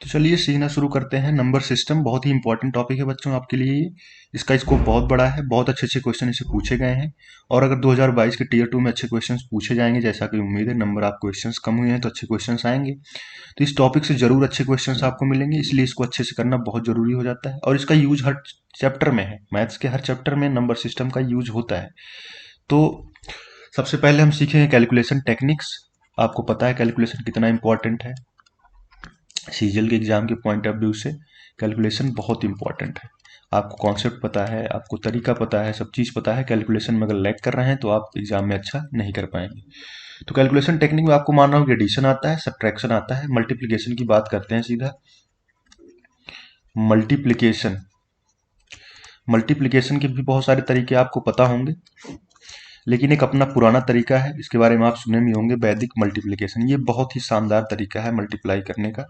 तो चलिए सीखना शुरू करते हैं। नंबर सिस्टम बहुत ही इंपॉर्टेंट टॉपिक है बच्चों आपके लिए ये। इसका स्कोप बहुत बड़ा है, बहुत अच्छे अच्छे क्वेश्चन इसे पूछे गए हैं। और अगर 2022 के टीयर 2 में अच्छे क्वेश्चंस पूछे जाएंगे, जैसा कि उम्मीद है, नंबर आप क्वेश्चंस कम हुए हैं तो अच्छे क्वेश्चंस आएंगे। तो इस टॉपिक से जरूर अच्छे क्वेश्चंस आपको मिलेंगे, इसलिए इसको अच्छे से करना बहुत जरूरी हो जाता है। और इसका यूज हर चैप्टर में है, मैथ्स के हर चैप्टर में नंबर सिस्टम का यूज होता है। तो सबसे पहले हम सीखेंगे कैलकुलेशन टेक्निक्स। आपको पता है कैलकुलेशन कितना इंपॉर्टेंट है। सीजीएल के एग्जाम के पॉइंट ऑफ व्यू से कैलकुलेशन बहुत इंपॉर्टेंट है। आपको कॉन्सेप्ट पता है, आपको तरीका पता है, सब चीज़ पता है। कैलकुलेशन में अगर लैग कर रहे हैं तो आप एग्जाम में अच्छा नहीं कर पाएंगे। तो कैलकुलेशन टेक्निक में आपको मानना होगा एडिशन आता है, सब्ट्रैक्शन आता है, मल्टीप्लिकेशन की बात करते हैं सीधा। मल्टीप्लिकेशन मल्टीप्लिकेशन के भी बहुत सारे तरीके आपको पता होंगे, लेकिन एक अपना पुराना तरीका है, इसके बारे में आप सुने भी होंगे, वैदिक मल्टीप्लिकेशन। ये बहुत ही शानदार तरीका है मल्टीप्लाई करने का,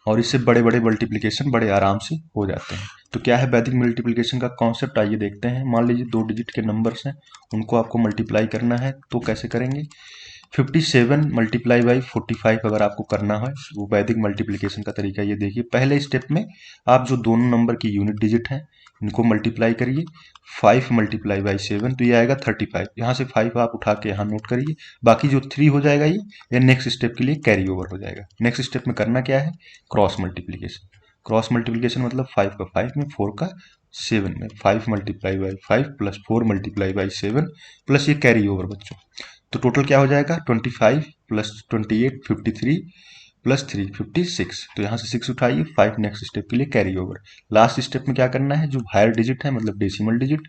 और इससे बड़े बड़े मल्टीप्लिकेशन बड़े आराम से हो जाते हैं। तो क्या है वैदिक मल्टीप्लिकेशन का कॉन्सेप्ट, आइए देखते हैं। मान लीजिए 2 डिजिट के नंबर्स हैं, उनको आपको मल्टीप्लाई करना है, तो कैसे करेंगे। 57 मल्टीप्लाई बाई 45 अगर आपको करना है, वो वैदिक मल्टीप्लिकेशन का तरीका। ये देखिए, पहले स्टेप में आप जो दोनों नंबर की यूनिट डिजिट हैं इनको मल्टीप्लाई करिए। 5 मल्टीप्लाई बाई 7 तो ये आएगा 35। यहाँ से 5 आप उठा के यहाँ नोट करिए। बाकी जो 3 हो जाएगा ये नेक्स्ट स्टेप के लिए कैरी ओवर हो जाएगा। नेक्स्ट स्टेप में करना क्या है, क्रॉस मल्टीप्लिकेशन। क्रॉस मल्टीप्लिकेशन मतलब 5 का 5 में, 4 का 7 में। 5 multiply by 5 plus 4 multiply by 7 plus ये कैरी ओवर बच्चों। तो टोटल क्या हो जाएगा, 25 प्लस 28 53 प्लस 3 56। तो यहाँ से 6 उठाइए, 5 नेक्स्ट स्टेप के लिए कैरी ओवर। लास्ट स्टेप में क्या करना है, जो हायर डिजिट है मतलब डेसिमल डिजिट,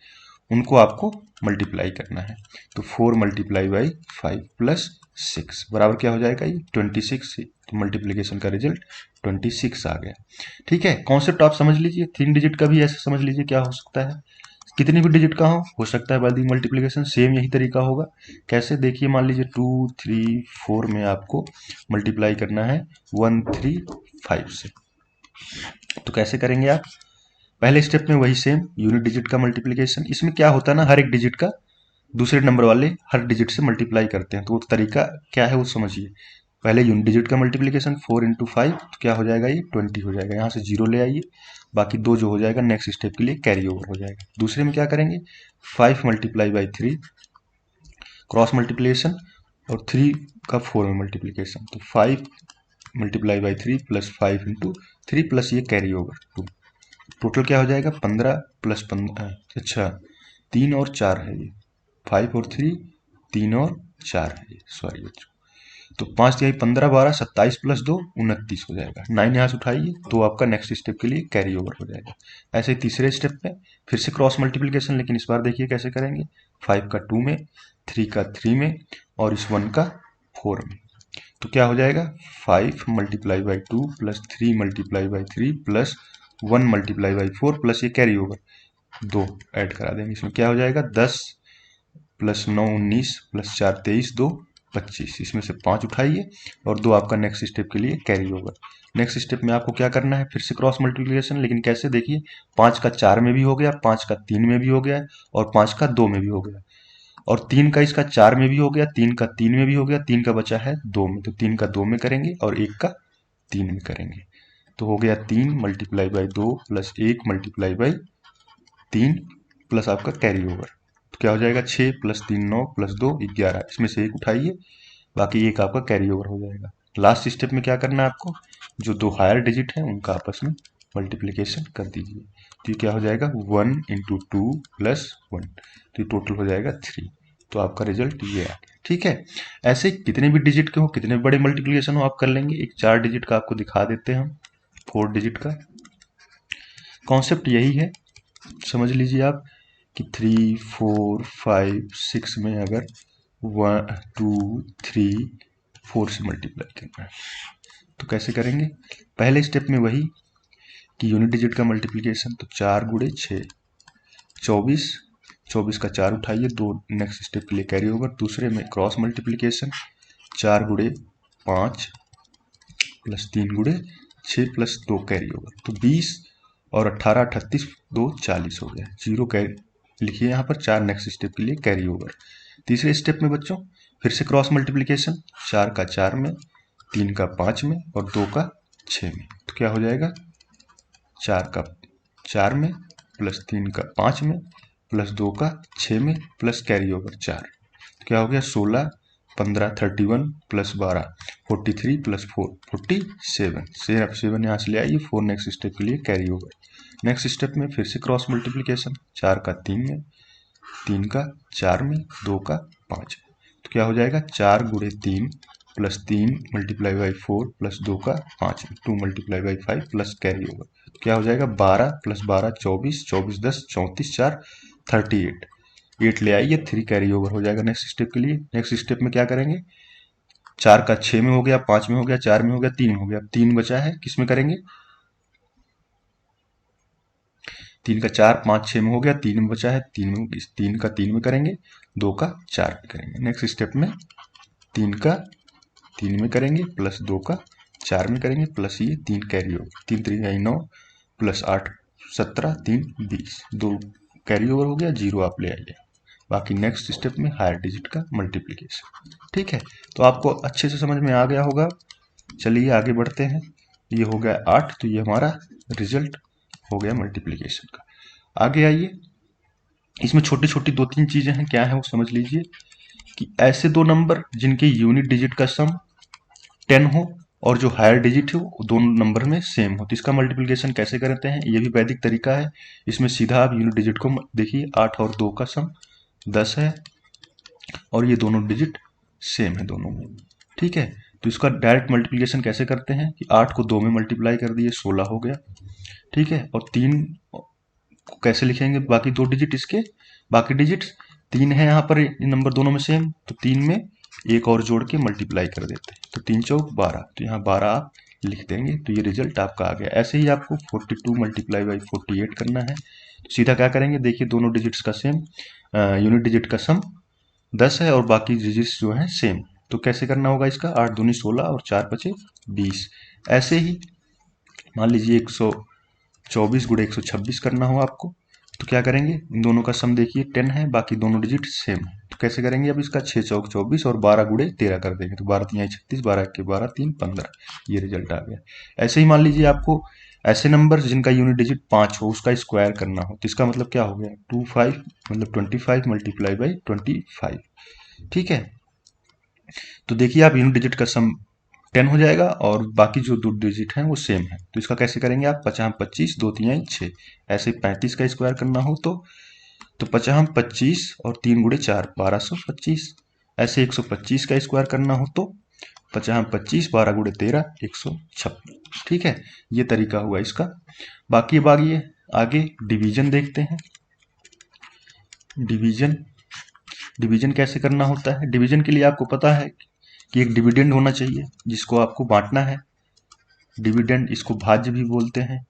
उनको आपको मल्टीप्लाई करना है। तो 4 मल्टीप्लाई बाई 5 प्लस 6 बराबर क्या हो जाएगा, ये 26। तो मल्टीप्लीकेशन का रिजल्ट 26 आ गया। ठीक है, कॉन्सेप्ट आप समझ लीजिए। 3 डिजिट का भी ऐसे समझ लीजिए क्या हो सकता है, कितनी भी डिजिट का हो सकता है वैदिक मल्टीप्लिकेशन। सेम यही तरीका होगा। कैसे, देखिए, मान लीजिए 2 3 4 में आपको मल्टीप्लाई करना है 1 3 5 से। तो कैसे करेंगे आप, पहले स्टेप में वही सेम यूनिट डिजिट का मल्टीप्लिकेशन। इसमें क्या होता है ना, हर एक डिजिट का दूसरे नंबर वाले हर डिजिट से मल्टीप्लाई करते हैं। तो वो तरीका क्या है वो समझिए। पहले यूनिट डिजिट का मल्टीप्लिकेशन 4 इंटू 5 तो क्या हो जाएगा, ये 20 हो जाएगा। यहाँ से 0 ले आइए, बाकी 2 जो हो जाएगा नेक्स्ट स्टेप के लिए कैरी ओवर हो जाएगा। दूसरे में क्या करेंगे, 5 मल्टीप्लाई बाई 3 क्रॉस मल्टीप्लिकेशन, और 3 का 4 में मल्टीप्लिकेशन। तो 5 multiply by 3 plus 5 into 3 plus ये कैरी ओवर 2। टोटल क्या हो जाएगा, 15 प्लस 15, अच्छा 3 और 4 है ये, 5 और 3, 3 और 4 है ये, सॉरी बच्चों। तो 5 तिहाई 15 12 27 प्लस 2 29 हो जाएगा। 9 यहाँ से उठाइए तो आपका नेक्स्ट स्टेप के लिए कैरी ओवर हो जाएगा। ऐसे ही तीसरे स्टेप में फिर से क्रॉस मल्टीप्लिकेशन, लेकिन इस बार देखिए कैसे करेंगे। 5 का 2 में, 3 का 3 में, और इस 1 का 4 में। तो क्या हो जाएगा, 5 multiply by 2 plus 3 multiply by 3 plus 1 multiply by 4 plus ये कैरी ओवर 2 ऐड करा देंगे। इसमें क्या हो जाएगा, 10 प्लस 9 19 प्लस 4 23 2 25। इसमें से 5 उठाइए और 2 आपका नेक्स्ट स्टेप के लिए कैरी ओवर। नेक्स्ट स्टेप में आपको क्या करना है, फिर से क्रॉस मल्टीप्लिकेशन, लेकिन कैसे, देखिए 5 का 4 में भी हो गया, 5 का 3 में भी हो गया, और 5 का 2 में भी हो गया, और 3 का इसका 4 में भी हो गया, 3 का 3 में भी हो गया, 3 का बचा है 2 में। तो 3 का 2 में करेंगे और 1 का 3 में करेंगे। तो हो गया 3 multiply by 2 plus 1 multiply by 3 plus आपका कैरी ओवर। तो क्या हो जाएगा, 6 प्लस 3 9 प्लस 2 11। इसमें से 1 उठाइए, बाकी एक आपका कैरी ओवर हो जाएगा। लास्ट स्टेप में क्या करना है आपको, जो 2 हायर डिजिट हैं उनका आपस में मल्टीप्लिकेशन कर दीजिए। तो ये क्या हो जाएगा, 1 इंटू 2 प्लस 1, तो ये टोटल हो जाएगा 3। तो आपका रिजल्ट ये आ गया। ठीक है, ऐसे कितने भी डिजिट के हो, कितने बड़े मल्टीप्लिकेशन हो आप कर लेंगे। एक 4 डिजिट का आपको दिखा देते हैं हम, 4 डिजिट का कॉन्सेप्ट यही है, समझ लीजिए आप कि 3 4 5 6 में अगर 1 2 3 4 से मल्टीप्लाई करना है तो कैसे करेंगे। पहले स्टेप में वही कि यूनिट डिजिट का मल्टीप्लिकेशन, तो 4 गुणे 6 24, 24 का 4 उठाइए, 2 नेक्स्ट स्टेप के लिए कैरी ओवर। दूसरे में क्रॉस मल्टीप्लिकेशन, 4 गुणे 5 प्लस 3 गुणे 6 प्लस 2 कैरी ओवर। तो 20 और 18 38 2 40 हो गया, 0 कैरी लिखिए यहाँ पर, 4 नेक्स्ट स्टेप के लिए कैरी ओवर। तीसरे स्टेप में बच्चों फिर से क्रॉस मल्टीप्लिकेशन, 4 का 4 में, 3 का 5 में और 2 का 6 में। तो क्या हो जाएगा 4 का 4 में प्लस 3 का 5 में प्लस 2 का 6 में प्लस कैरी ओवर 4। तो क्या हो गया 16, 15, 31 प्लस 12 43 प्लस 4 47। 7 यहाँ से ले आइए 4 नेक्स्ट स्टेप के लिए कैरी ओवर। नेक्स्ट स्टेप में फिर से क्रॉस मल्टीप्लिकेशन, 4 का 3 में, 3 का 4 में, 2 का 5 में। तो क्या हो जाएगा 4 गुणे 3 प्लस 3 मल्टीप्लाई बाई 4 प्लस 2 का 5 में, 2 multiply by 5 plus carry over. तो क्या हो जाएगा 12 प्लस 12 24, 24 10 34 4 38। 8 ले आइए 3 कैरी ओवर हो जाएगा नेक्स्ट स्टेप के लिए। नेक्स्ट स्टेप में क्या करेंगे 4 का 6 में हो गया, 5 में हो गया, 4 में हो गया, 3 में हो गया। 3 बचा है किस में करेंगे 3 का 4 5 6 में हो गया, 3 में बचा है 3 में, इस 3 का 3 में करेंगे, 2 का 4 में करेंगे। नेक्स्ट स्टेप में 3 का 3 में करेंगे प्लस 2 का 4 में करेंगे प्लस ये 3 carry over, 3 3 9 plus 8 17 3 20, 2 carry over हो गया, 0 आप ले आइए। बाकी नेक्स्ट स्टेप में हायर डिजिट का मल्टीप्लिकेशन। ठीक है, तो आपको अच्छे से समझ में आ गया होगा। चलिए आगे बढ़ते हैं। ये हो गया 8, तो ये हमारा रिजल्ट हो गया मल्टीप्लिकेशन का। आगे आइए, इसमें छोटी छोटी 2-3 चीजें हैं, क्या है वो समझ लीजिए कि ऐसे दो नंबर जिनके यूनिट डिजिट का सम 10 हो और जो हायर डिजिट हो वो दोनों नंबर में सेम हो, तो इसका मल्टीप्लिकेशन कैसे करते हैं, ये भी वैदिक तरीका है। इसमें सीधा आप यूनिट डिजिट को देखिए, 8 और 2 का सम 10 है और ये दोनों डिजिट सेम है दोनों में। ठीक है, तो इसका डायरेक्ट मल्टीप्लिकेशन कैसे करते हैं कि 8 को 2 में मल्टीप्लाई कर दिए 16 हो गया। ठीक है, और 3 को कैसे लिखेंगे, बाकी 2 डिजिट इसके, बाकी डिजिट्स 3 है यहाँ पर, नंबर दोनों में सेम, तो 3 में एक और जोड़ के मल्टीप्लाई कर देते हैं, तो 3 चौक 12, तो यहाँ 12 आप लिख देंगे, तो ये रिजल्ट आपका आ गया। ऐसे ही आपको 42 मल्टीप्लाई बाई 48 करना है, तो सीधा क्या करेंगे देखिए, दोनों डिजिट्स का सेम, यूनिट डिजिट का सम 10 है और बाकी डिजिट्स जो है सेम, तो कैसे करना होगा इसका, 8 दूनी 16 और 4 बचे 20। ऐसे ही मान लीजिए 124 गुणे 126 करना हो आपको, तो क्या करेंगे, इन दोनों का सम देखिए 10 है, बाकी दोनों डिजिट सेम है, तो कैसे करेंगे अब इसका 6 चौक 24 और 12 गुणे 13 कर देंगे, तो 12 3 36, 12 1 12 3 15, ये रिजल्ट आ गया। ऐसे ही मान लीजिए आपको ऐसे नंबर जिनका यूनिट डिजिट 5 हो उसका स्क्वायर करना हो, तो इसका मतलब क्या हो गया 25 मतलब 25 मल्टीप्लाई बाई 25। ठीक है, तो देखिए आप यूनिट डिजिट का सम 10 हो जाएगा और बाकी जो 2 डिजिट हैं वो सेम है, तो इसका कैसे करेंगे आप, 50 25 2 3 6, ऐसे 35 का स्क्वायर करना हो तो 50 25 और 3 गुणे 4 1225, ऐसे 125 का स्क्वायर करना हो तो 50 25 12 गुणे 13 156। ठीक है, ये तरीका हुआ इसका। बाकी अब आगे डिवीजन देखते हैं। डिवीजन कैसे करना होता है, डिवीजन के लिए आपको पता है कि एक डिविडेंड होना चाहिए जिसको आपको बांटना है, डिविडेंड इसको भाज्य भी बोलते हैं।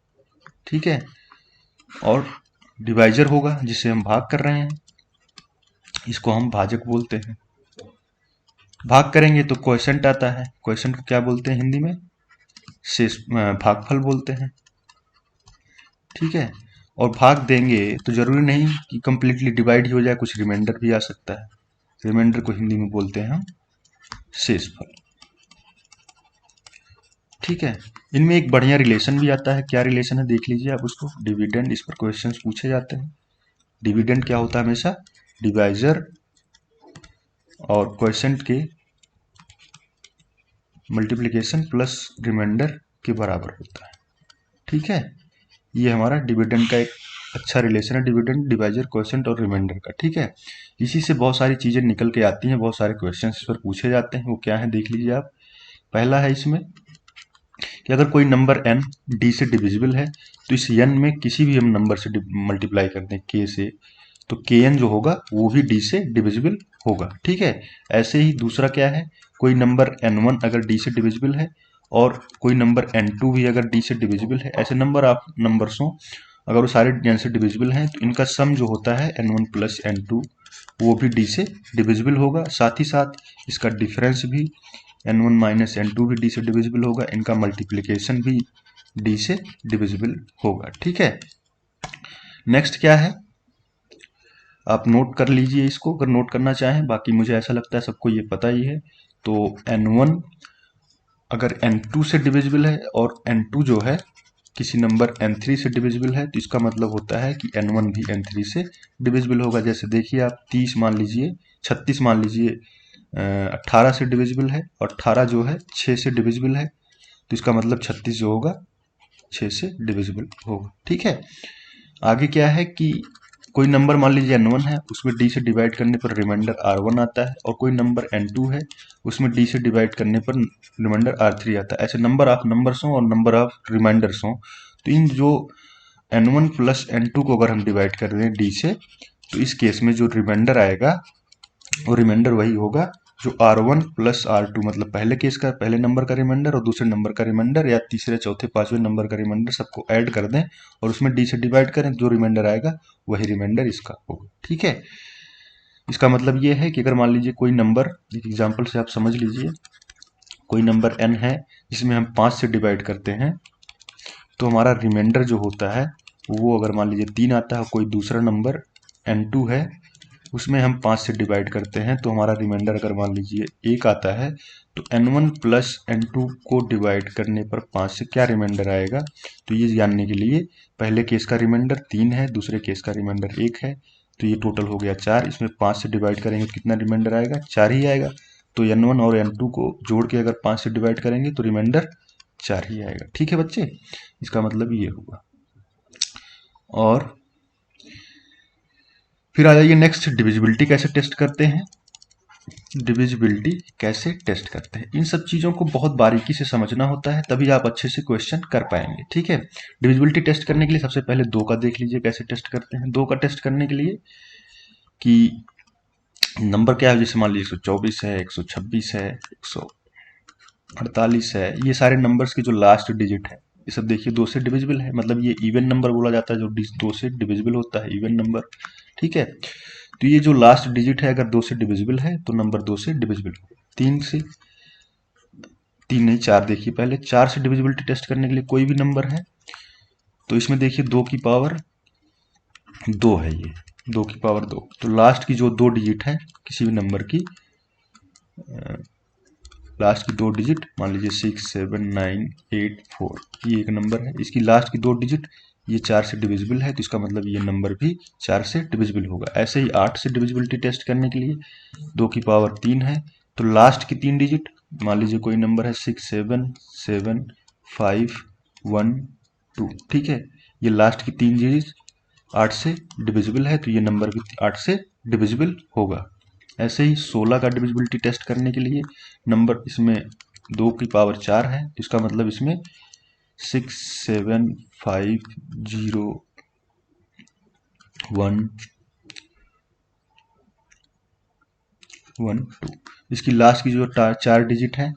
ठीक है, और डिवाइजर होगा जिसे हम भाग कर रहे हैं, इसको हम भाजक बोलते हैं। भाग करेंगे तो क्वोशंट आता है, क्वोशंट को क्या बोलते हैं हिंदी में, शेष भागफल बोलते हैं। ठीक है, और भाग देंगे तो जरूरी नहीं कि कंप्लीटली डिवाइड ही हो जाए, कुछ रिमाइंडर भी आ सकता है, रिमाइंडर को हिंदी में बोलते हैं हम शेषफल। ठीक है, इनमें एक बढ़िया रिलेशन भी आता है, क्या रिलेशन है देख लीजिए आप उसको, डिविडेंड, इस पर क्वेश्चंस पूछे जाते हैं। डिविडेंड क्या होता है, हमेशा डिवाइजर और क्वोशंट के मल्टीप्लिकेशन प्लस रिमाइंडर के बराबर होता है। ठीक है, ये हमारा डिविडेंड का एक अच्छा रिलेशन है, डिविडेंड डिवाइजर क्वोशंट और रिमाइंडर का। ठीक है, इसी से बहुत सारी चीजें निकल के आती हैं, बहुत सारे क्वेश्चंस इस पर पूछे जाते हैं, वो क्या है देख लीजिए आप। पहला है इसमें कि अगर कोई नंबर n d से डिविजिबल है तो इस n में किसी भी हम नंबर से मल्टीप्लाई कर दें k से, तो kn जो होगा वो भी d से डिविजिबल होगा। ठीक है, ऐसे ही दूसरा क्या है, कोई नंबर n1 अगर d से डिविजिबल है और कोई नंबर n2 भी अगर d से डिविजिबल है, ऐसे नंबर आप नंबर्स हो अगर वो सारे n से डिविजिबल हैं तो इनका सम जो होता है n1 प्लस n2 वो भी d से डिविजिबल होगा, साथ ही साथ इसका डिफरेंस भी n1 माइनस n2 भी d से डिविजिबल होगा, इनका मल्टीप्लिकेशन भी d से डिविजिबल होगा। ठीक है, नेक्स्ट क्या है, आप नोट कर लीजिए इसको अगर नोट करना चाहें, बाकी मुझे ऐसा लगता है सबको ये पता ही है। तो n1 अगर n2 से डिविजिबल है और n2 जो है किसी नंबर n3 से डिविजिबल है, तो इसका मतलब होता है कि n1 भी n3 से डिविजिबल होगा। जैसे देखिए आप 30 मान लीजिए, 36 मान लीजिए 18 से डिविजिबल है, और 18 जो है 6 से डिविजिबल है, तो इसका मतलब 36 जो होगा 6 से डिविजिबल होगा। ठीक है, आगे क्या है कि कोई नंबर मान लीजिए n1 है, उसमें d से डिवाइड करने पर रिमाइंडर r1 आता है, और कोई नंबर n2 है, उसमें d से डिवाइड करने पर रिमाइंडर r3 आता है। ऐसे नंबर ऑफ नंबर्स हों और नंबर ऑफ रिमाइंडर्स हों, तो इन जो n1 प्लस n2 को अगर हम डिवाइड कर दें d से, तो इस केस में जो रिमाइंडर आएगा वो रिमाइंडर वही होगा जो r1 प्लस r2, मतलब पहले केस का, पहले नंबर का रिमाइंडर और दूसरे नंबर का रिमाइंडर, या तीसरे चौथे पांचवें नंबर का रिमाइंडर, सबको ऐड कर दें और उसमें d से डिवाइड करें, जो रिमाइंडर आएगा वही रिमाइंडर इसका होगा। ठीक है, इसका मतलब ये है कि अगर मान लीजिए कोई नंबर, एक एग्जाम्पल से आप समझ लीजिए, कोई नंबर n है जिसमें हम 5 से डिवाइड करते हैं, तो हमारा रिमाइंडर जो होता है वो अगर मान लीजिए 3 आता है, कोई दूसरा नंबर n2 है उसमें हम 5 से डिवाइड करते हैं, तो हमारा रिमाइंडर अगर मान लीजिए 1 आता है, तो n1 प्लस n2 को डिवाइड करने पर 5 से क्या रिमाइंडर आएगा, तो ये जानने के लिए पहले केस का रिमाइंडर 3 है, दूसरे केस का रिमाइंडर 1 है, तो ये टोटल हो गया 4। इसमें 5 से डिवाइड करेंगे तो कितना रिमाइंडर आएगा, 4 ही आएगा। तो n1 और n2 को जोड़ के अगर 5 से डिवाइड करेंगे तो रिमाइंडर 4 ही आएगा। ठीक है बच्चे, इसका मतलब ये होगा। और फिर आ जाइए नेक्स्ट, डिविजिबिलिटी कैसे टेस्ट करते हैं। डिविजिबिलिटी कैसे टेस्ट करते हैं, इन सब चीज़ों को बहुत बारीकी से समझना होता है, तभी आप अच्छे से क्वेश्चन कर पाएंगे। ठीक है, डिविजिबिलिटी टेस्ट करने के लिए सबसे पहले 2 का देख लीजिए कैसे टेस्ट करते हैं। 2 का टेस्ट करने के लिए कि नंबर क्या है, जैसे मान लीजिए 124 है, 126 है, 148 है, ये सारे नंबर्स की जो लास्ट डिजिट है ये सब देखिए 2 से डिविजिबल है, मतलब ये इवन नंबर बोला जाता है जो 2 से डिविजिबल होता है, इवन नंबर। ठीक है, तो ये जो लास्ट डिजिट है अगर 2 से डिविजिबल है तो नंबर 2 से डिविजिबल होगा। 3 नहीं 4 देखिए, पहले 4 से डिविजिबिलिटी टेस्ट करने के लिए कोई भी नंबर है, तो इसमें देखिए 2 की पावर 2 है, ये 2 की पावर 2, तो लास्ट की जो 2 डिजिट है किसी भी नंबर की, लास्ट की 2 डिजिट मान लीजिए 6 7 9 8 4, ये एक नंबर है, इसकी लास्ट की 2 डिजिट ये 4 से डिविजिबल है, तो इसका मतलब ये नंबर भी 4 से डिविजिबल होगा। ऐसे ही 8 से डिविजिबिलिटी टेस्ट करने के लिए 2 की पावर 3 है, तो लास्ट की 3 डिजिट मान लीजिए कोई नंबर है 6 7 7 5 1 2, ठीक है, ये लास्ट की 3 डिजिट 8 से डिविजिबल है, तो ये नंबर भी 8 से डिविजिबल होगा। ऐसे ही 16 का डिविजिबिलिटी टेस्ट करने के लिए नंबर इसमें 2 की पावर 4 है, तो इसका मतलब इसमें 6 7 5 0 1 1 2, इसकी लास्ट की जो 4 डिजिट है,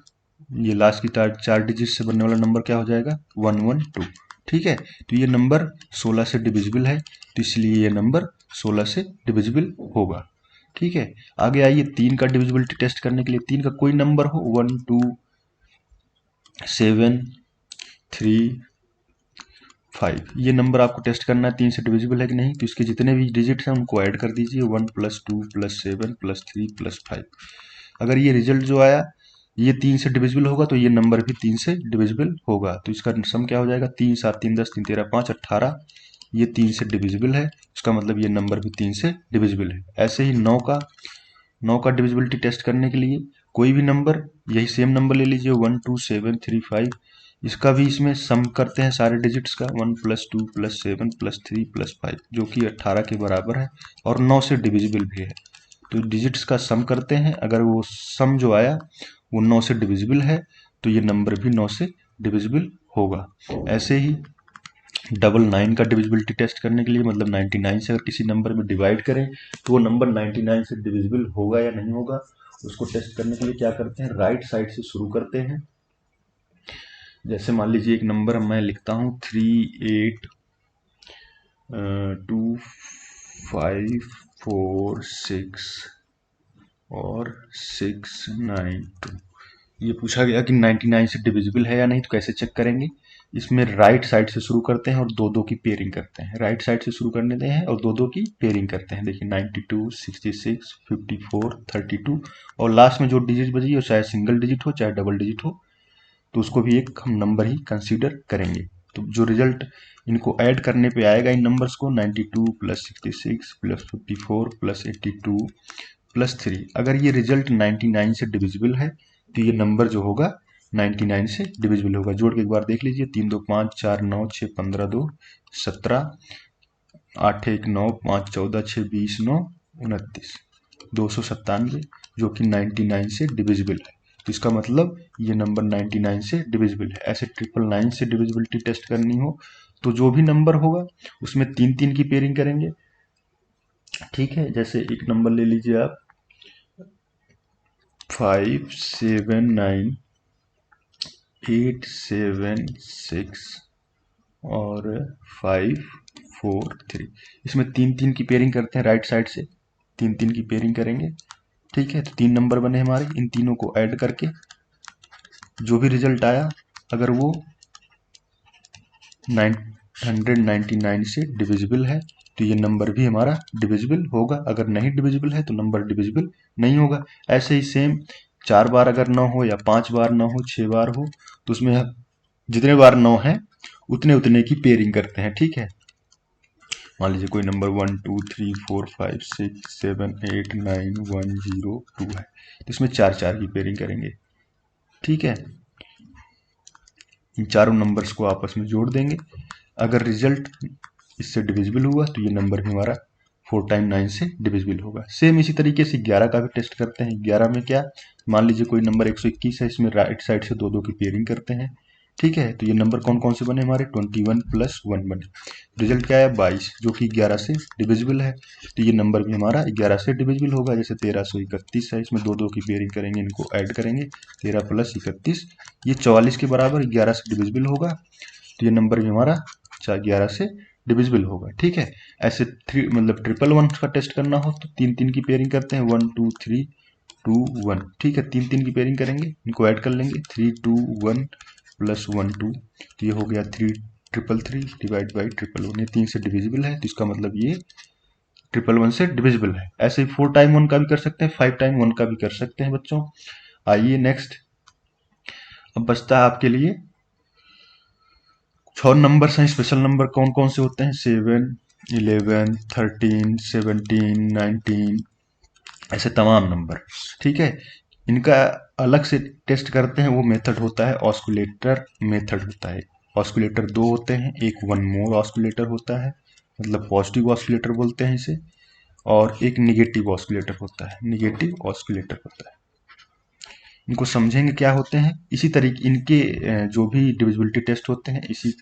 ये लास्ट की 4 डिजिट से बनने वाला नंबर क्या हो जाएगा 1 1 2। ठीक है, तो ये नंबर 16 से डिविजिबल है, तो इसलिए ये नंबर 16 से डिविजिबल होगा। ठीक है, आगे आइए 3 का डिविजिबिलिटी टेस्ट करने के लिए 3 का कोई नंबर हो 1 2 7 3 5, ये नंबर आपको टेस्ट करना है 3 से डिविजिबल है कि नहीं, तो इसके जितने भी डिजिट हैं उनको ऐड कर दीजिए, 1 प्लस 2 प्लस 7 प्लस 3 प्लस 5। अगर ये रिजल्ट जो आया ये 3 से डिविजिबल होगा तो ये नंबर भी 3 से डिविजिबल होगा, तो इसका सम क्या हो जाएगा 3 7 3 10 3 13 5 18, ये 3 से डिविजिबल है, उसका मतलब ये नंबर भी 3 से डिविजिबल है। ऐसे ही 9 का डिविजिबिलिटी टेस्ट करने के लिए कोई भी नंबर, यही सेम नंबर ले लीजिए 1 2 7 3 5, इसका भी इसमें सम करते हैं सारे डिजिट्स का, 1 प्लस 2 प्लस 7 प्लस 3 प्लस 5, जो कि 18 के बराबर है और 9 से डिविजिबल भी है, तो डिजिट्स का सम करते हैं, अगर वो सम जो आया वो 9 से डिविजिबल है तो ये नंबर भी 9 से डिविजिबल होगा। ऐसे ही 999 का डिविजिबिलिटी टेस्ट करने के लिए, मतलब 99 से अगर किसी नंबर में डिवाइड करें तो वो नंबर 99 से डिविजिबल होगा या नहीं होगा, उसको टेस्ट करने के लिए क्या करते हैं, राइट साइड से शुरू करते हैं। जैसे मान लीजिए एक नंबर मैं लिखता हूँ 3 8 2 5 4 6 और 6 9 2, ये पूछा गया कि 99 से डिविजिबल है या नहीं, तो कैसे चेक करेंगे, इसमें राइट साइड से शुरू करते हैं और 2 की पेयरिंग करते हैं, राइट साइड से शुरू करने देते हैं और 2 की पेयरिंग करते हैं। देखिए 92 66 54 32, और लास्ट में जो डिजिट बची हो चाहे सिंगल डिजिट हो चाहे डबल डिजिट हो, तो उसको भी एक हम नंबर ही कंसीडर करेंगे। तो जो रिजल्ट इनको ऐड करने पे आएगा इन नंबर्स को 92 प्लस 66 प्लस 54 प्लस 82 प्लस 3, अगर ये रिजल्ट 99 से डिविजिबल है तो ये नंबर जो होगा 99 से डिविजिबल होगा। जोड़ के एक बार देख लीजिए, 3 2 5 4 9 6 15 2 17 8 1 9 5 14 6 20 9 29 297, जो कि 99 से डिविजिबल है। तो इसका मतलब ये नंबर 99 से डिविजिबल है। ऐसे 999 से डिविजिबिलिटी टेस्ट करनी हो तो जो भी नंबर होगा उसमें 3 की पेयरिंग करेंगे। ठीक है, जैसे एक नंबर ले लीजिए आप 5 7 9 8 7 6 और 5 4 3, इसमें 3 की पेयरिंग करते हैं राइट साइड से, 3 की पेयरिंग करेंगे। ठीक है, तो 3 नंबर बने हमारे, इन तीनों को ऐड करके जो भी रिजल्ट आया अगर वो 999 से डिविजिबल है तो ये नंबर भी हमारा डिविजिबल होगा। अगर नहीं डिविजिबल है तो नंबर डिविजिबल नहीं होगा। ऐसे ही सेम 4 बार अगर 9 हो या 5 बार 9 हो 6 बार हो तो उसमें जितने बार 9 है उतने उतने की पेयरिंग करते हैं। ठीक है, मान लीजिए कोई नंबर 1 2 3 4 5 6 7 8 9 1 0 2 है तो इसमें 4 की पेयरिंग करेंगे। ठीक है, इन चारों नंबर्स को आपस में जोड़ देंगे। अगर रिजल्ट इससे डिविजिबल हुआ तो ये नंबर भी हमारा 4 टाइम 9 से डिविजिबल होगा। सेम इसी तरीके से 11 का भी टेस्ट करते हैं। 11 में क्या, मान लीजिए कोई नंबर 121 है, इसमें राइट साइड से 2 की पेयरिंग करते हैं। ठीक है, तो ये नंबर कौन कौन से बने हमारे 21 प्लस 1 बने। रिजल्ट क्या है 22, जो कि 11 से डिविजिबल है। तो ये नंबर भी हमारा 11 से डिविजिबल होगा। जैसे 1331 है, इसमें 2 की पेयरिंग करेंगे, इनको ऐड करेंगे 13 प्लस 31, ये 44 के बराबर 11 से डिविजिबल होगा। तो ये नंबर भी हमारा 11 से डिविजिबल होगा। ठीक है, ऐसे 3 मतलब 111 का टेस्ट करना हो तो 3 की पेयरिंग करते हैं 1 2 3 2 1। ठीक है, 3 की पेयरिंग करेंगे, इनको ऐड कर लेंगे 3 2 1 प्लस 1 2, तो ये हो गया 3 333 डिवाइड बाई 111। ये 3 से डिविजिबल है तो इसका मतलब ये 111 से डिविजिबल है। ऐसे ही 4 टाइम 1 का भी कर सकते हैं, 5 टाइम 1 का भी कर सकते हैं बच्चों। आइए नेक्स्ट, अब बचता है आपके लिए 6 नंबर्स हैं। स्पेशल नंबर कौन कौन से होते हैं 7 11 13 17 19, ऐसे तमाम नंबर। ठीक है, इनका अलग से टेस्ट करते हैं, वो मेथड होता है ऑस्कुलेटर मेथड होता है। ऑस्कुलेटर 2 होते हैं, एक वन मोर ऑस्कुलेटर होता है, मतलब पॉजिटिव ऑस्कुलेटर बोलते हैं इसे, और एक निगेटिव ऑस्कुलेटर होता है, निगेटिव ऑस्कुलेटर होता है। इनको समझेंगे क्या होते हैं। इसी तरीके इनके जो भी डिविजिबिलिटी टेस्ट होते हैं इसी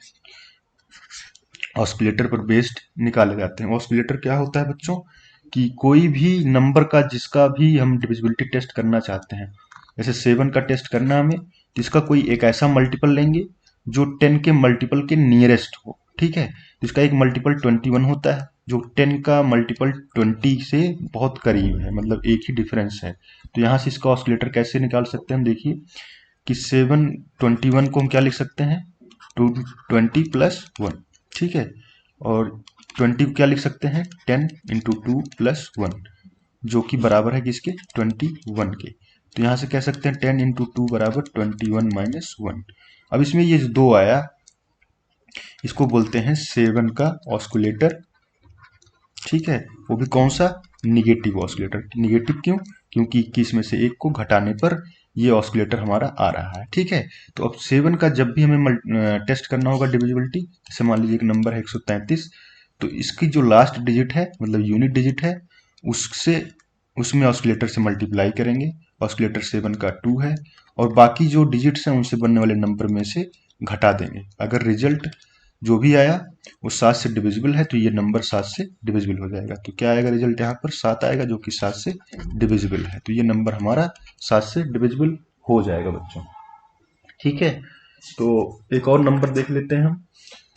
ऑस्कुलेटर पर बेस्ड निकाले जाते हैं। ऑस्कुलेटर क्या होता है बच्चों, कि कोई भी नंबर का जिसका भी हम डिविजिबिलिटी टेस्ट करना चाहते हैं, जैसे 7 का टेस्ट करना हमें, तो इसका कोई एक ऐसा मल्टीपल लेंगे जो 10 के मल्टीपल के नियरेस्ट हो। ठीक है, तो इसका एक मल्टीपल 21 होता है, जो 10 का मल्टीपल 20 से बहुत करीब है, मतलब एक ही डिफरेंस है। तो यहाँ से इसका ऑस्कुलेटर कैसे निकाल सकते हैं, देखिए कि 721 को हम क्या लिख सकते हैं 220 प्लस 1। ठीक है, और 20 को क्या लिख सकते हैं 10 इंटू 2 प्लस 1, जो कि बराबर है किसके 21 के। तो यहाँ से कह सकते हैं 10 इंटू 2 बराबर 21 माइनस 1। अब इसमें ये जो 2 आया इसको बोलते हैं 7 का ऑस्कुलेटर। ठीक है, वो भी कौन सा निगेटिव ऑस्कुलेटर। निगेटिव क्यों, क्योंकि 21 में से 1 को घटाने पर ये ऑस्कुलेटर हमारा आ रहा है। ठीक है, तो अब 7 का जब भी हमें टेस्ट करना होगा डिविजिबिलिटी, जैसे मान लीजिए एक नंबर है 133, तो इसकी जो लास्ट डिजिट है मतलब यूनिट डिजिट है उससे उसमें ऑस्कुलेटर से मल्टीप्लाई करेंगे। ऑस्कुलेटर 7 का 2 है और बाकी जो डिजिट्स हैं उनसे बनने वाले नंबर में से घटा देंगे। अगर रिजल्ट जो भी आया वो 7 से डिविजिबल है तो ये नंबर 7 से डिविजिबल हो जाएगा। तो क्या आएगा रिजल्ट, यहाँ पर 7 आएगा जो कि 7 से डिविजिबल है। तो ये नंबर हमारा 7 से डिविजिबल हो जाएगा बच्चों। ठीक है, तो एक और नंबर देख लेते हैं हम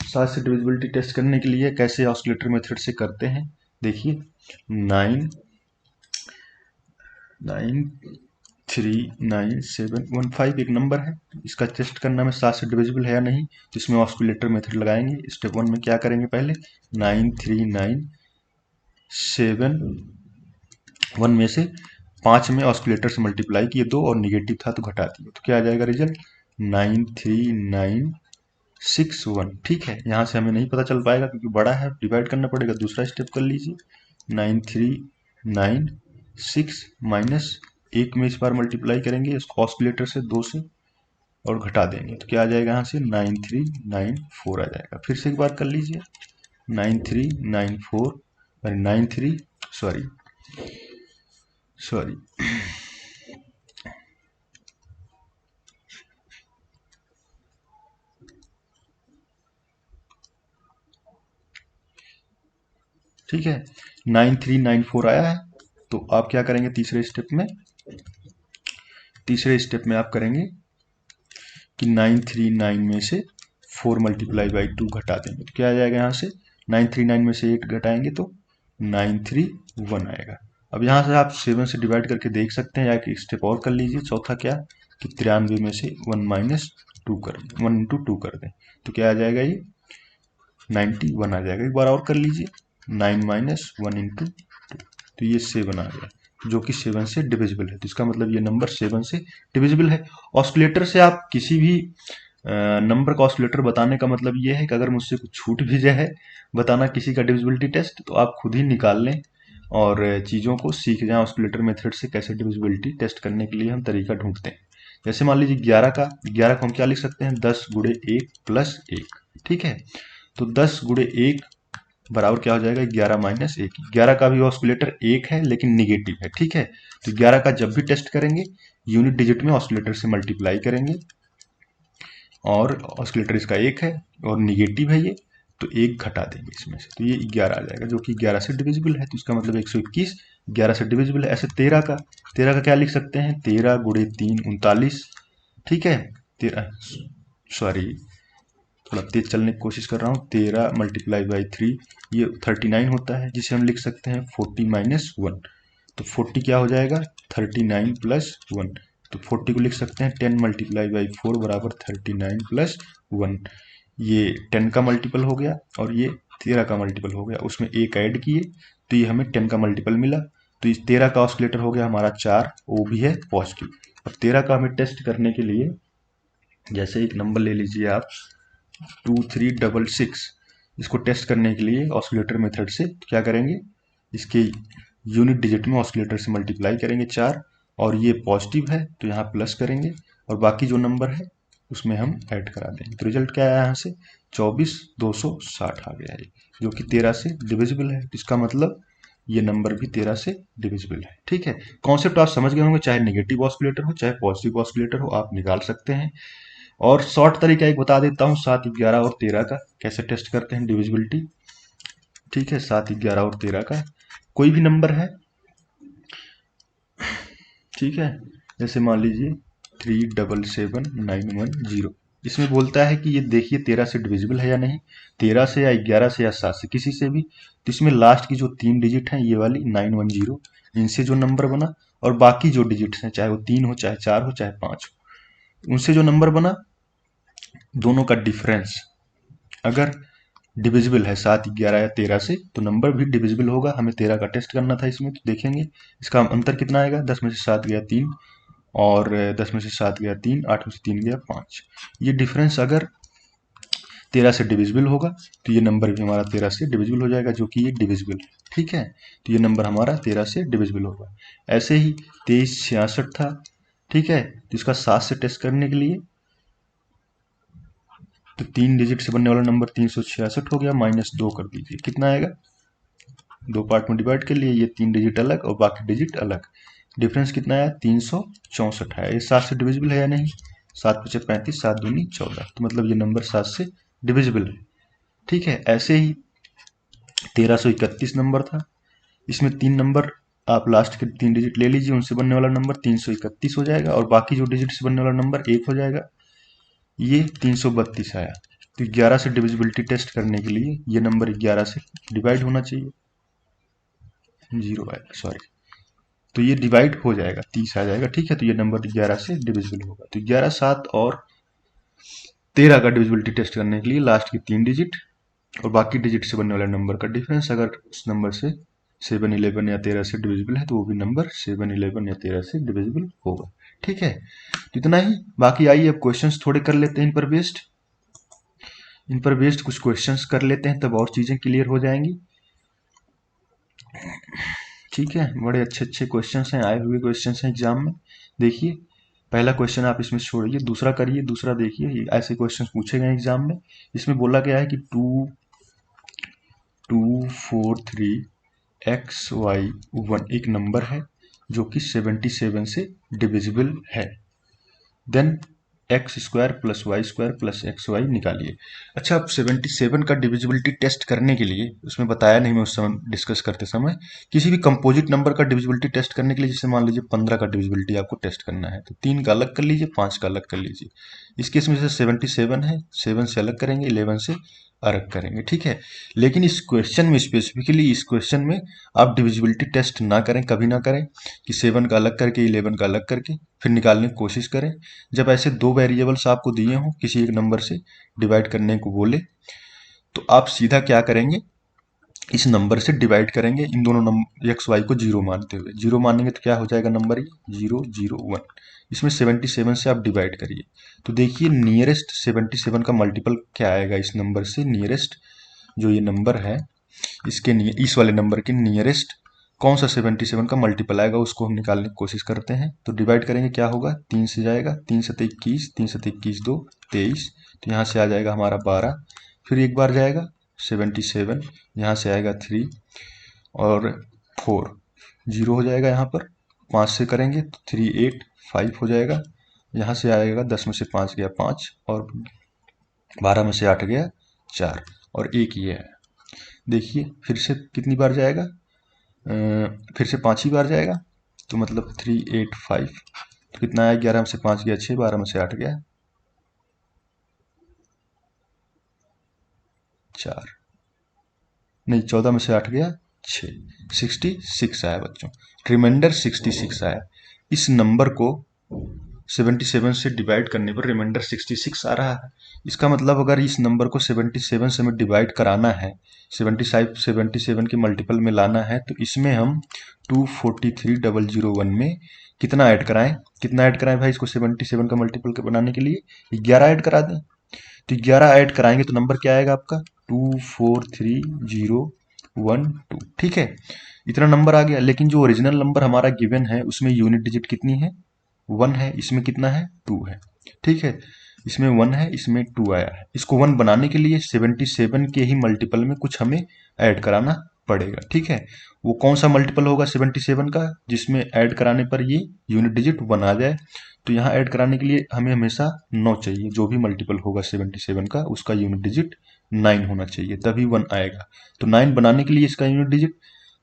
7 से डिविजिबिलिटी टेस्ट करने के लिए कैसे ऑस्कुलेटर मेथड से करते हैं। देखिए 93971 एक नंबर है, इसका टेस्ट करना में 7 से डिविजिबल है या नहीं, तो इसमें ऑस्कुलेटर मेथड लगाएंगे। स्टेप 1 में क्या करेंगे, पहले 9397 में से 5 में ऑस्कुलेटर से मल्टीप्लाई किए 2 और निगेटिव था तो घटा दिए, तो क्या आ जाएगा रिजल्ट 9396 ठीक है, यहाँ से हमें नहीं पता चल पाएगा क्योंकि बड़ा है, डिवाइड करना पड़ेगा। दूसरा स्टेप कर लीजिए, 9396 माइनस 1 में इस बार मल्टीप्लाई करेंगे इसको ऑस्किलेटर से 2 से और घटा देंगे तो क्या आ जाएगा, यहाँ से 9394 आ जाएगा। फिर से एक बार कर लीजिए, 9394 93 सॉरी ठीक है, 9394 आया है। तो आप क्या करेंगे, तीसरे स्टेप में आप करेंगे कि 939 में से 4 मल्टीप्लाई बाई 2 घटा देंगे तो क्या आ जाएगा, यहाँ से 939 में से 8 घटाएंगे तो 931 आएगा। अब यहाँ से आप 7 से डिवाइड करके देख सकते हैं, या एक स्टेप और कर लीजिए, चौथा क्या कि 93 में से 1 माइनस 2 कर दें, 1 इंटू 2 कर दें तो क्या आ जाएगा, ये 91 आ जाएगा। एक बार और कर लीजिए, 9 माइनस 1 इंटू 2 तो ये 7 आ गया, जो कि 7 से डिविजिबल है। तो इसका मतलब ये नंबर 7 से डिविजिबल है। ऑस्किलेटर से आप किसी भी नंबर का ऑस्किलेटर बताने का मतलब ये है कि अगर मुझसे कुछ छूट भी जाए बताना किसी का डिविजिबिलिटी टेस्ट, तो आप खुद ही निकाल लें और चीज़ों को सीख जाएं ऑस्किलेटर मेथड से कैसे डिविजिबिलिटी टेस्ट करने के लिए हम तरीका ढूंढते हैं। जैसे मान लीजिए 11 को हम क्या लिख सकते हैं, 10 गुणे 1 प्लस 1, ठीक है। तो 10 गुणे 1 बराबर क्या हो जाएगा, 11 माइनस 1। 11 का भी ऑस्किलेटर 1 है लेकिन निगेटिव है, ठीक है। तो 11 का जब भी टेस्ट करेंगे यूनिट डिजिट में ऑस्किलेटर से मल्टीप्लाई करेंगे, और ऑस्किलेटर इसका 1 है और निगेटिव है ये, तो 1 घटा देंगे इसमें से, तो ये 11 आ जाएगा, जो कि 11 से डिविजिबल है। तो इसका मतलब 121 11 से डिविजिबल है। ऐसे 13 का क्या लिख सकते हैं, 13 गुणे 3 39, ठीक है। 13 सॉरी थोड़ा तेज चलने की कोशिश कर रहा हूँ, 13 मल्टीप्लाई बाई 3 ये 39 होता है, जिसे हम लिख सकते हैं 40 माइनस 1। तो 40 क्या हो जाएगा, 39 प्लस 1। तो 40 को लिख सकते हैं 10 मल्टीप्लाई बाई 4 बराबर 39 प्लस 1। ये 10 का मल्टीपल हो गया और ये 13 का मल्टीपल हो गया, उसमें एक ऐड किए तो ये हमें 10 का मल्टीपल मिला। तो इस 13 का ऑस्किलेटर हो गया हमारा 4, वो भी है पॉजिटिव। अब 13 का हमें टेस्ट करने के लिए जैसे एक नंबर ले लीजिए आप 2366, इसको टेस्ट करने के लिए ऑस्किलेटर मेथड से क्या करेंगे, इसके यूनिट डिजिट में ऑस्किलेटर से मल्टीप्लाई करेंगे 4, और ये पॉजिटिव है तो यहाँ प्लस करेंगे और बाकी जो नंबर है उसमें हम ऐड करा देंगे। तो रिजल्ट क्या आया, यहाँ से 24260 आ गया है, जो कि 13 से डिविजिबल है। इसका मतलब ये नंबर भी 13 से डिविजिबल है, ठीक है। कॉन्सेप्ट आप समझ गए होंगे, चाहे नेगेटिव ऑस्किलेटर हो चाहे पॉजिटिव ऑस्किलेटर हो आप निकाल सकते हैं। और शॉर्ट तरीका एक बता देता हूँ, 7, 11 और 13 का कैसे टेस्ट करते हैं डिविजिबिलिटी, ठीक है। 7, 11 और 13 का कोई भी नंबर है, ठीक है। जैसे मान लीजिए 377910, इसमें बोलता है कि ये देखिए 13 से डिविजिबल है या नहीं, 13 से या 11 से या 7 से, किसी से भी। तो इसमें लास्ट की जो 3 डिजिट हैं ये वाली 910, इनसे जो नंबर बना, और बाकी जो डिजिट्स हैं चाहे वो 3 हो चाहे 4 हो चाहे 5 हो, उनसे जो नंबर बना दोनों का डिफरेंस अगर डिविजिबल है 7, 11 या 13 से, तो नंबर भी डिविजिबल होगा। हमें 13 का टेस्ट करना था इसमें, तो देखेंगे इसका अंतर कितना आएगा, 10 में से 7 गया 3, और 10 में से 7 गया 3, 8 में से 3 गया 5। ये डिफरेंस अगर 13 से डिविजिबल होगा तो ये नंबर भी हमारा 13 से डिविजिबल हो जाएगा, जो कि ये डिविजिबल है, ठीक है। तो ये नंबर हमारा 13 से डिविजिबल होगा। ऐसे ही 2366 था, ठीक है। तो इसका 7 से टेस्ट करने के लिए तो 3 डिजिट से बनने वाला नंबर 366 हो गया, -2 कर दीजिए, कितना आएगा, 2 पार्ट में डिवाइड कर लिए, ये 3 डिजिट अलग और बाकी डिजिट अलग, डिफरेंस कितना आया, 364 है। ये 7 से डिविजिबल है या नहीं, 7 पचे 35, 7 दूनी 14, तो मतलब ये नंबर 7 से डिविजिबल है, ठीक है। ऐसे ही 1331 नंबर था, इसमें 3 नंबर आप लास्ट के 3 डिजिट ले लीजिए, उनसे बनने वाला नंबर 331 हो जाएगा, और बाकी जो डिजिट से बनने वाला नंबर 1 हो जाएगा, ये 332 आया। तो 11 से डिविजिबिलिटी टेस्ट करने के लिए ये नंबर 11 से डिवाइड होना चाहिए, 0 आएगा सॉरी, तो ये डिवाइड हो जाएगा, 30 आ जाएगा, ठीक है। तो ये नंबर 11 से डिविजिबल होगा। तो 11, 7 और 13 का डिविजिबिलिटी टेस्ट करने के लिए लास्ट की 3 डिजिट और बाकी डिजिट से बनने वाले नंबर का डिफरेंस अगर उस नंबर से 7, 11 या 13 से डिविजिबल है, तो वो भी नंबर 7, 11 या 13 से डिविजिबल होगा, ठीक है, तो इतना ही। बाकी आइए अब क्वेश्चंस थोड़े कर लेते हैं इन पर बेस्ड कुछ क्वेश्चंस कर लेते हैं, तब और चीजें क्लियर हो जाएंगी। ठीक है, बड़े अच्छे अच्छे क्वेश्चंस हैं, आए हुए क्वेश्चंस हैं एग्जाम में। देखिए पहला क्वेश्चन आप इसमें छोड़िए, दूसरा करिए। दूसरा देखिए, ऐसे क्वेश्चंस पूछे गए एग्जाम में। इसमें बोला गया है कि 2243XY1 एक नंबर है जो कि 77 से डिविजिबल है। Then x² plus y² plus XY निकालिए। अच्छा, अब 77 का डिविजिबिलिटी टेस्ट करने के लिए, उसमें बताया नहीं मैं उस समय डिस्कस करते समय, किसी भी कंपोजिट नंबर का डिविजिबिलिटी टेस्ट करने के लिए, जैसे मान लीजिए 15 का डिविजिबिलिटी आपको टेस्ट करना है, तो 3 का अलग कर लीजिए, 5 का अलग कर लीजिए। इस केस में जैसे 77 है, 7 से अलग करेंगे, 11 से अलग करेंगे, ठीक है। लेकिन इस क्वेश्चन में स्पेसिफिकली, इस क्वेश्चन में आप डिविजिबिलिटी टेस्ट ना करें, कभी ना करें कि 7 का अलग करके 11 का अलग करके फिर निकालने की कोशिश करें। जब ऐसे दो वेरिएबल्स आपको दिए हों, किसी एक नंबर से डिवाइड करने को बोले, तो आप सीधा क्या करेंगे, इस नंबर से डिवाइड करेंगे, इन दोनों नंबर एक्स वाई को 0 मानते हुए। 0 मानेंगे तो क्या हो जाएगा नंबर, ये 0 0 1। इसमें 77 से आप डिवाइड करिए, तो देखिए नियरेस्ट 77 का मल्टीपल क्या आएगा इस नंबर से। नियरेस्ट जो ये नंबर है, इसके इस वाले नंबर के नियरेस्ट कौन सा 77 का मल्टीपल आएगा, उसको हम निकालने की कोशिश करते हैं। तो डिवाइड करेंगे, क्या होगा, 3 से जाएगा, 3 से 21, 3 से 21 2 23, तो यहाँ से आ जाएगा हमारा 12। फिर एक बार जाएगा 77, यहाँ से आएगा 3 और 4, 0 हो जाएगा यहाँ पर। 5 से करेंगे तो 3 8 5 हो जाएगा, यहाँ से आएगा 10 में से 5 गया 5, और 12 में से 8 गया 4, और एक ये है। देखिए फिर से कितनी बार जाएगा, फिर से 5 ही बार जाएगा, तो मतलब 3 8 5, तो कितना आया, 11 में से 5 गया 6, 12 में से 8 गया 4, नहीं 14 में से 8 गया 6, 66 आया बच्चों। रिमाइंडर 66 आया। इस नंबर को 77 से डिवाइड करने पर रिमाइंडर 66 आ रहा है। इसका मतलब अगर इस नंबर को 77 से हमें डिवाइड कराना है, 77 के मल्टीपल में लाना है, तो इसमें हम 243001 में कितना ऐड कराएं, कितना ऐड कराएं भाई इसको 77 का मल्टीपल के बनाने के लिए, 11 ऐड करा दें। तो 11 ऐड कराएंगे तो नंबर क्या आएगा आपका, 243012, ठीक है। इतना नंबर आ गया। लेकिन जो ओरिजिनल नंबर हमारा गिवन है उसमें यूनिट डिजिट कितनी है, 1 है, इसमें कितना है, 2 है, ठीक है। इसमें 1 है, इसमें 2 आया है। इसको 1 बनाने के लिए 77 के ही मल्टीपल में कुछ हमें ऐड कराना पड़ेगा, ठीक है। वो कौन सा मल्टीपल होगा 77 का, जिसमें ऐड कराने पर ये यूनिट डिजिट 1 आ जाए। तो यहाँ ऐड कराने के लिए हमें हमेशा 9 चाहिए, जो भी मल्टीपल होगा 77 का उसका यूनिट डिजिट 9 होना चाहिए, तभी 1 आएगा। तो 9 बनाने के लिए इसका यूनिट डिजिट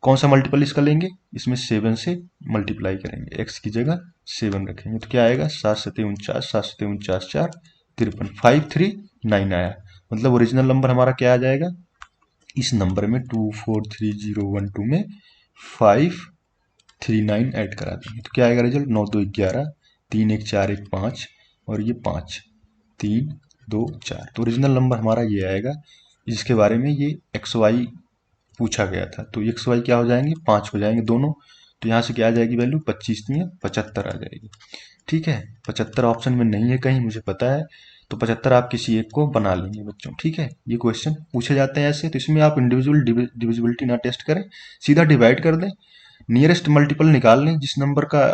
कौन सा मल्टीपल इसका लेंगे, इसमें 7 से मल्टीप्लाई करेंगे, x की जगह 7 रखेंगे, तो क्या आएगा, 7 7 49, 7 7 49 4 53, 539 आया। मतलब ओरिजिनल नंबर हमारा क्या आ जाएगा, इस नंबर में 243012 में 539 ऐड करा देंगे, तो क्या आएगा रिजल्ट, 9 2 11, 3 1 4 1 5, और ये 5 3 2 4। तो ओरिजिनल नंबर हमारा ये आएगा, जिसके बारे में ये एक्स वाई पूछा गया था। तो एक्स वाई क्या हो जाएंगे, 5 हो जाएंगे दोनों। तो यहाँ से क्या आ जाएगी वैल्यू, 25 नहीं 75 आ जाएगी, ठीक है। 75 ऑप्शन में नहीं है कहीं, मुझे पता है, तो 75 आप किसी एक को बना लेंगे बच्चों, ठीक है। ये क्वेश्चन पूछे जाते हैं ऐसे, तो इसमें आप इंडिविजुअल डिविजिबिलिटी ना टेस्ट करें, सीधा डिवाइड कर दें, नियरेस्ट मल्टीपल निकाल लें जिस नंबर का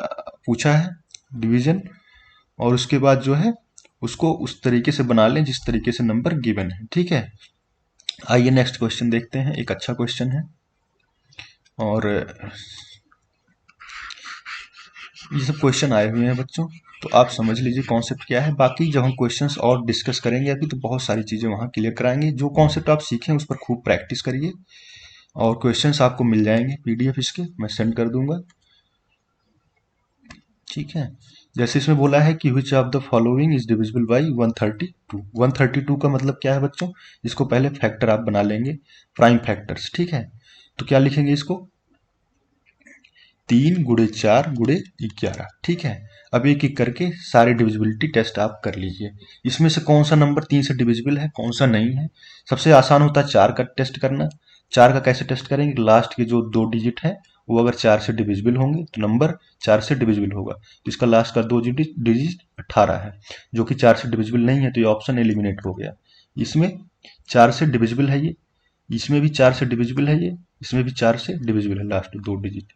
पूछा है डिवीजन, और उसके बाद जो है उसको उस तरीके से बना लें जिस तरीके से नंबर गिवन है, ठीक है। आइए नेक्स्ट क्वेश्चन देखते हैं, एक अच्छा क्वेश्चन है, और ये सब क्वेश्चन आए हुए हैं बच्चों, तो आप समझ लीजिए कॉन्सेप्ट क्या है। बाकी जब हम क्वेश्चंस और डिस्कस करेंगे अभी, तो बहुत सारी चीज़ें वहाँ क्लियर कराएंगे। जो कॉन्सेप्ट आप सीखें उस पर खूब प्रैक्टिस करिए, और क्वेश्चंस आपको मिल जाएंगे PDF इसके, मैं सेंड कर दूंगा, ठीक है। जैसे इसमें बोला है कि विच of the following is divisible by 132। 132 का मतलब क्या है बच्चों, इसको पहले फैक्टर आप बना लेंगे, प्राइम फैक्टर्स, ठीक है। तो क्या लिखेंगे इसको, 3 गुणे 4 गुणे 11, ठीक है। अब एक एक करके सारे डिविजिबिलिटी टेस्ट आप कर लीजिए। इसमें से कौन सा नंबर 3 से डिविजिबल है, कौन सा नहीं है। सबसे आसान होता है 4 का टेस्ट करना। 4 का कैसे टेस्ट करेंगे, लास्ट के जो 2 डिजिट है वो अगर 4 से डिविजिबल होंगे तो नंबर 4 से डिविजिबल होगा। तो इसका लास्ट का 2 डिजिट 18 है, जो कि 4 से डिविजिबल नहीं है, तो ये ऑप्शन एलिमिनेट हो गया। इसमें 4 से डिविजिबल है ये, इसमें भी 4 से डिविजिबल है ये, इसमें भी 4 से डिविजिबल है लास्ट 2 डिजिट।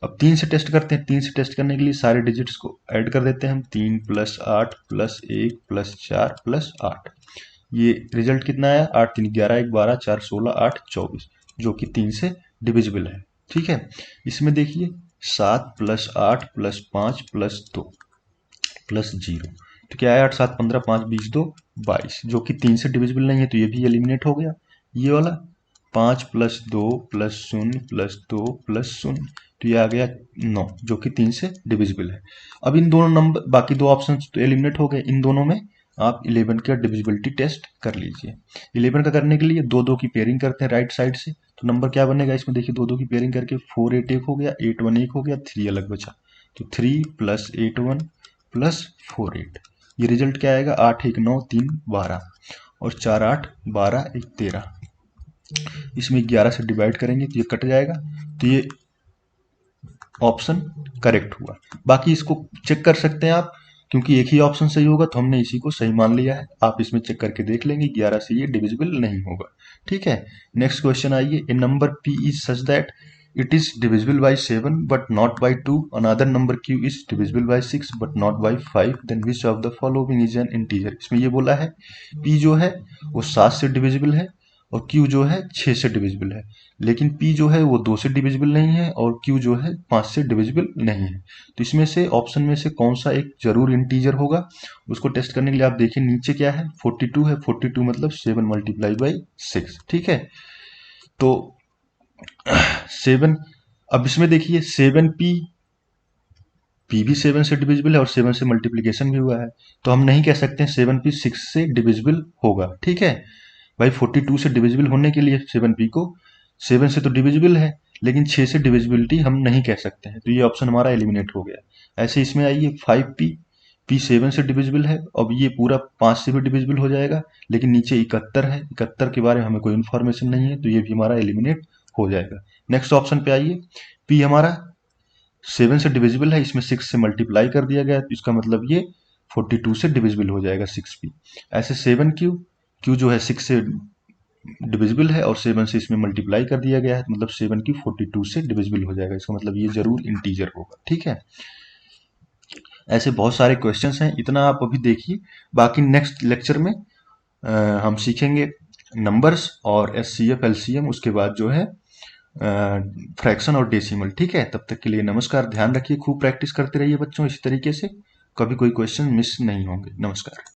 अब 3 से टेस्ट करते हैं। 3 से टेस्ट करने के लिए सारे डिजिट्स को ऐड कर देते हैं हम। 3 + 8 + 1 + 4 + 8। ये रिजल्ट कितना आया? 8 3 11, 1 12, 4 16, 8 24, जो कि 3 से डिविजिबल है। ठीक है, इसमें देखिए 7 + 8 + 5 + 2 + 0, तो क्या है? 8 7 15, 5 20 2 22, जो कि 3 से डिविजिबल नहीं है, तो ये भी एलिमिनेट हो गया। ये वाला 5 + 2 + 0 + 2 + 0, तो ये आ गया 9, जो कि 3 से डिविजिबल है। अब इन दोनों नंबर, बाकी दो ऑप्शन तो एलिमिनेट हो गए। इन दोनों में आप 11 का डिविजिबिलिटी टेस्ट कर लीजिए। 11 का करने के लिए 2 2 की पेयरिंग करते हैं राइट साइड से, तो नंबर क्या बनेगा इसमें? देखिए 2 2 की पेयरिंग करके 4 8 1 हो गया, 8 1 1 हो गया, 3 अलग बचा, तो 3 + 8 1 + 4 8। ये रिजल्ट क्या आएगा? 8 1 9 3 12 और 4 8 12 1 13। इसमें 11 से डिवाइड करेंगे तो ये कट जाएगा, तो ये ऑप्शन करेक्ट हुआ। बाकी इसको चेक कर सकते हैं आप, क्योंकि एक ही ऑप्शन सही होगा तो हमने इसी को सही मान लिया है। आप इसमें चेक करके देख लेंगे, 11 से ये डिविजिबल नहीं होगा। ठीक है, नेक्स्ट क्वेश्चन आइए। A number p is such that it is divisible by 7 but not by 2, another number q is divisible by 6 but not by 5, then which of the following is an integer. इसमें ये बोला है p जो है वो 7 से divisible है और q जो है 6 से डिविजिबल है, लेकिन p जो है वो 2 से डिविजिबल नहीं है और q जो है 5 से डिविजिबल नहीं है। तो इसमें से ऑप्शन में से कौन सा एक जरूर इंटीजर होगा, उसको टेस्ट करने के लिए आप देखिए नीचे क्या है, 42 है। 42 मतलब 7 × 6। ठीक है, तो 7, अब इसमें देखिए 7p, p भी 7 से डिविजिबल है और 7 से मल्टीप्लीकेशन भी हुआ है, तो हम नहीं कह सकते हैं 7p 6 से डिविजिबल होगा। ठीक है भाई, 42 से डिविजिबल होने के लिए 7p को, 7 से तो डिविजिबल है लेकिन 6 से डिविजिबिलिटी हम नहीं कह सकते हैं, तो ये ऑप्शन हमारा एलिमिनेट हो गया। ऐसे इसमें आइए 5p, p 7 से डिविजिबल है, अब ये पूरा 5 से भी डिविजिबल हो जाएगा, लेकिन नीचे 71 है, 71 के बारे में हमें कोई इन्फॉर्मेशन नहीं है, तो ये भी हमारा एलिमिनेट हो जाएगा। नेक्स्ट ऑप्शन पे आइए, p हमारा 7 से डिविजिबल है, इसमें 6 से मल्टीप्लाई कर दिया गया, तो इसका मतलब ये 42 से डिविजिबल हो जाएगा 6p। ऐसे 7q, q जो है 6 से डिविजिबल है और 7 से इसमें मल्टीप्लाई कर दिया गया है, मतलब 7q 42 से डिविजिबल हो जाएगा, इसका मतलब ये जरूर इंटीजर होगा। ठीक है, ऐसे बहुत सारे क्वेश्चंस हैं, इतना आप अभी देखिए। बाकी नेक्स्ट लेक्चर में हम सीखेंगे नंबर्स और एचसीएफ एलसीएम, उसके बाद जो है फ्रैक्शन और डेसिमल। ठीक है, तब तक के लिए नमस्कार, ध्यान रखिए, खूब प्रैक्टिस करते रहिए बच्चों, इसी तरीके से कभी कोई क्वेश्चन मिस नहीं होंगे। नमस्कार।